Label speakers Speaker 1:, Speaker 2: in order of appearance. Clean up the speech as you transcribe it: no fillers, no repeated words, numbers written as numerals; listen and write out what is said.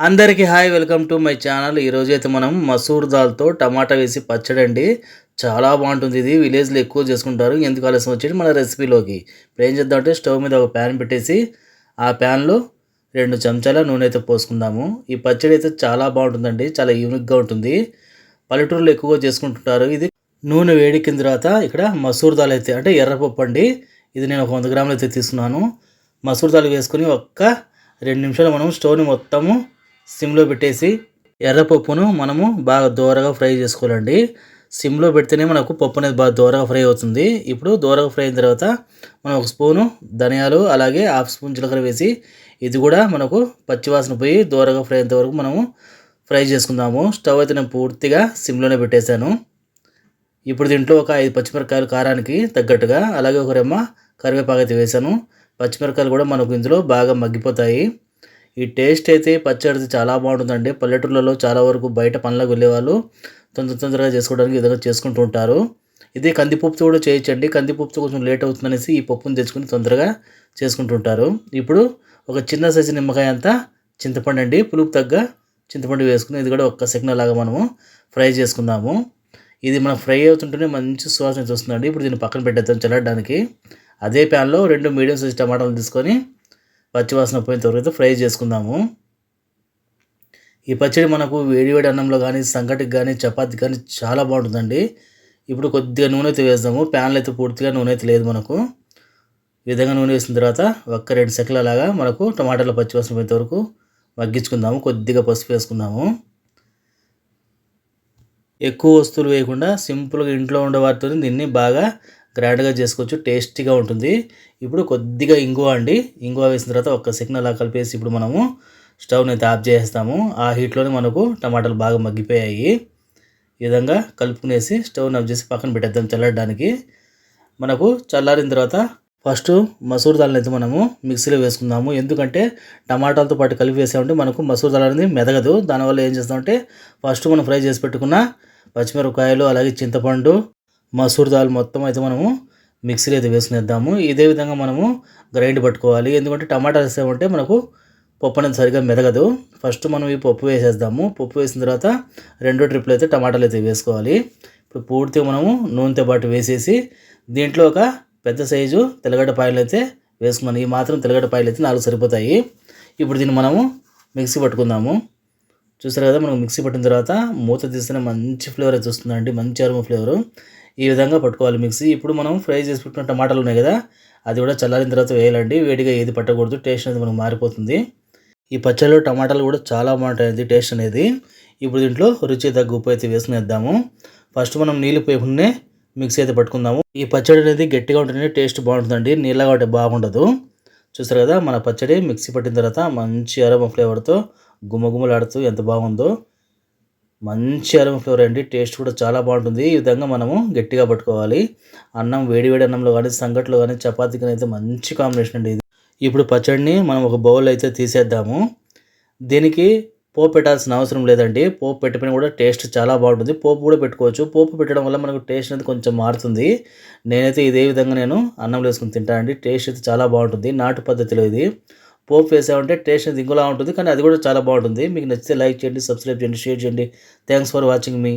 Speaker 1: అందరికీ hi welcome to my channel. ఈరోజు అయితే మనం మసూర్ దాల్తో టమాటా వేసి పచ్చడి అండి. చాలా బాగుంటుంది. ఇది విలేజ్లో ఎక్కువ చేసుకుంటారు. ఎందుకు ఆలస్యం వచ్చేది మన రెసిపీలోకి. ఇప్పుడు ఏం చేద్దామంటే స్టవ్ మీద ఒక ప్యాన్ పెట్టేసి ఆ ప్యాన్లో 2 చెంచాల నూనె అయితే పోసుకుందాము. ఈ పచ్చడి అయితే చాలా బాగుంటుందండి. చాలా యూనిక్గా ఉంటుంది. పల్లెటూరులో ఎక్కువగా చేసుకుంటుంటారు. ఇది నూనె వేడెక్కిన తర్వాత ఇక్కడ మసూర్ దాల్ అయితే అంటే ఎర్రపప్పు అండి. ఇది నేను ఒక 100 గ్రాములు అయితే తీసుకున్నాను. మసూర్ దాల్ వేసుకొని ఒక్క 2 నిమిషాలు మనం స్టవ్ని మొత్తము సిమ్లో పెట్టేసి ఎర్రపప్పును మనము బాగా దోరగా ఫ్రై చేసుకోవాలండి. సిమ్లో పెడితేనే మనకు పప్పు అనేది బాగా దోరగా ఫ్రై అవుతుంది. ఇప్పుడు దోరగా ఫ్రై అయిన తర్వాత మనం ఒక స్పూను ధనియాలు అలాగే హాఫ్ స్పూన్ జీలకర్ర వేసి ఇది కూడా మనకు పచ్చివాసన పోయి దోరగా ఫ్రై అయ్యేంత వరకు మనము ఫ్రై చేసుకుందాము. స్టవ్ అయితే నేను పూర్తిగా సిమ్లోనే పెట్టేశాను. ఇప్పుడు దీంట్లో ఒక 5 పచ్చిమిరపకాయలు కారానికి తగ్గట్టుగా అలాగే ఒక రెమ్మ కరివేపాకు అయితే వేసాను. పచ్చిమిరపకాయలు కూడా మనకు ఇందులో బాగా మగ్గిపోతాయి. ఈ టేస్ట్ అయితే పచ్చడిది చాలా బాగుంటుందండి. పల్లెటూళ్ళలో చాలా వరకు బయట పనులకు వెళ్ళేవాళ్ళు తొందరగా చేసుకోవడానికి ఈ విధంగా చేసుకుంటూ ఉంటారు. ఇది కందిపప్పుతో కూడా చేయొచ్చండి. కందిపప్పుతో కొంచెం లేట్ అవుతుందనేసి ఈ పప్పును తెచ్చుకొని తొందరగా చేసుకుంటుంటారు. ఇప్పుడు ఒక చిన్న సైజు నిమ్మకాయ అంతా చింతపండు అండి, పులుపు తగ్గ చింతపండు వేసుకుని ఇది కూడా ఒక్క సెకండ్ లాగా మనము ఫ్రై చేసుకుందాము. ఇది మనం ఫ్రై అవుతుంటేనే మంచి సువాసన వస్తుందండి. ఇప్పుడు దీన్ని పక్కన పెట్టేద్దాం చల్లడానికి. అదే ప్యాన్లో 2 మీడియం సైజు టమాటాలు తీసుకొని పచ్చివాసన పోయిన తర్వాత ఫ్రై చేసుకుందాము. ఈ పచ్చడి మనకు వేడివేడి అన్నంలో కానీ సంగటికి కానీ చపాతీకి కానీ చాలా బాగుంటుందండి. ఇప్పుడు కొద్దిగా నూనె అయితే వేద్దాము. ప్యాన్లో అయితే పూర్తిగా నూనె అయితే లేదు మనకు. ఈ విధంగా నూనె వేసిన తర్వాత ఒక్క 2 సెకండ్ల లాగా మనకు టమాటాల పచ్చివాసన పోయేంత వరకు మగ్గించుకుందాము. కొద్దిగా పసుపు వేసుకుందాము. ఎక్కువ వస్తువులు వేయకుండా సింపుల్గా ఇంట్లో ఉండే వాటితో దీన్ని బాగా గ్రాండ్గా చేసుకోవచ్చు. టేస్టీగా ఉంటుంది. ఇప్పుడు కొద్దిగా ఇంగువ అండి. ఇంగువ వేసిన తర్వాత ఒక్క సెకండ్ అలా కలిపేసి ఇప్పుడు మనము స్టవ్ని అయితే ఆఫ్ చేసేస్తాము. ఆ హీట్లోనే మనకు టమాటాలు బాగా మగ్గిపోయాయి. ఈ విధంగా కలుపుకునేసి స్టవ్ని ఆఫ్ చేసి పక్కన పెట్టేద్దాం చల్లడానికి. మనకు చల్లారిన తర్వాత ఫస్ట్ మసూర్ దాల్ని అయితే మనము మిక్సీలో వేసుకుందాము. ఎందుకంటే టమాటాలతో పాటు కలిపి వేసామంటే మనకు మసూర్ దాల్ అనేది మెదగదు. దానివల్ల ఏం చేస్తామంటే ఫస్ట్ మనం ఫ్రై చేసి పెట్టుకున్న పచ్చిమిరపకాయలు అలాగే చింతపండు మసూర్ దాల్ మొత్తం అయితే మనము మిక్సీలో అయితే వేసుకునేద్దాము. ఇదే విధంగా మనము గ్రైండ్ పట్టుకోవాలి. ఎందుకంటే టమాటా వేసామంటే మనకు పప్పు అనేది సరిగ్గా మెదగదు. ఫస్ట్ మనం ఈ పప్పు వేసేద్దాము. పప్పు వేసిన తర్వాత 2 ట్రిప్లు అయితే టమాటాలు అయితే వేసుకోవాలి. ఇప్పుడు పూర్తిగా మనము నూనెతో పాటు వేసేసి దీంట్లో ఒక పెద్ద సైజు తెల్లగడ్డ పాయలు అయితే వేసుకున్నాను. ఈ మాత్రం తెల్లగడ్డ పాయలు అయితే 4 సరిపోతాయి. ఇప్పుడు దీన్ని మనము మిక్సీ పట్టుకుందాము. చూసారు కదా, మనకు మిక్సీ పట్టిన తర్వాత మూత తీస్తేనే మంచి ఫ్లేవర్ అయితే వస్తుందండి. మంచి అరుమ ఫ్లేవరు. ఈ విధంగా పట్టుకోవాలి మిక్సీ. ఇప్పుడు మనం ఫ్రై చేసి పెట్టుకున్న టమాటాలు ఉన్నాయి కదా, అది కూడా చల్లారిన తర్వాత వేయాలండి. వేడిగా ఏది పట్టకూడదు. టేస్ట్ అనేది మనకు మారిపోతుంది. ఈ పచ్చడిలో టమాటాలు కూడా చాలా బాగుంటాయి టేస్ట్ అనేది. ఇప్పుడు దీంట్లో రుచి తగ్గ ఉప్పు అయితే వేసుకునేద్దాము. ఫస్ట్ మనం నీళ్ళు పోయకుండానే మిక్సీ అయితే పట్టుకుందాము. ఈ పచ్చడి అనేది గట్టిగా ఉంటేనే టేస్ట్ బాగుంటుందండి. నీళ్ళగా ఉంటే బాగుండదు. చూసారు కదా, మన పచ్చడి మిక్సీ పట్టిన తర్వాత మంచి అరోమా ఫ్లేవర్తో గుమగుమలాడుతూ ఎంత బాగుందో. మంచి అరోమా ఫ్లేవర్ అండి. టేస్ట్ కూడా చాలా బాగుంటుంది. ఈ విధంగా మనము గట్టిగా పట్టుకోవాలి. అన్నం వేడి అన్నంలో కానీ సంగట్లో కానీ చపాతీకి అయితే మంచి కాంబినేషన్ అండి ఇది. ఇప్పుడు పచ్చడిని మనం ఒక బౌల్ అయితే తీసేద్దాము. దీనికి పోపు పెట్టాల్సిన అవసరం లేదండి. పోపు పెట్టిపోయినా కూడా టేస్ట్ చాలా బాగుంటుంది. పోపు కూడా పెట్టుకోవచ్చు. పోపు పెట్టడం వల్ల మనకు టేస్ట్ అనేది కొంచెం మారుతుంది. నేనైతే ఇదే విధంగా నేను అన్నంలో వేసుకుని తింటానండి. టేస్ట్ అయితే చాలా బాగుంటుంది. నాటు పద్ధతిలో ఇది. పోపు వేసామంటే టేస్ట్ అనేది ఇంకోలా ఉంటుంది, కానీ అది కూడా చాలా బాగుంటుంది. మీకు నచ్చితే లైక్ చేయండి, సబ్స్క్రైబ్ చేయండి, షేర్ చేయండి. Thanks for watching me.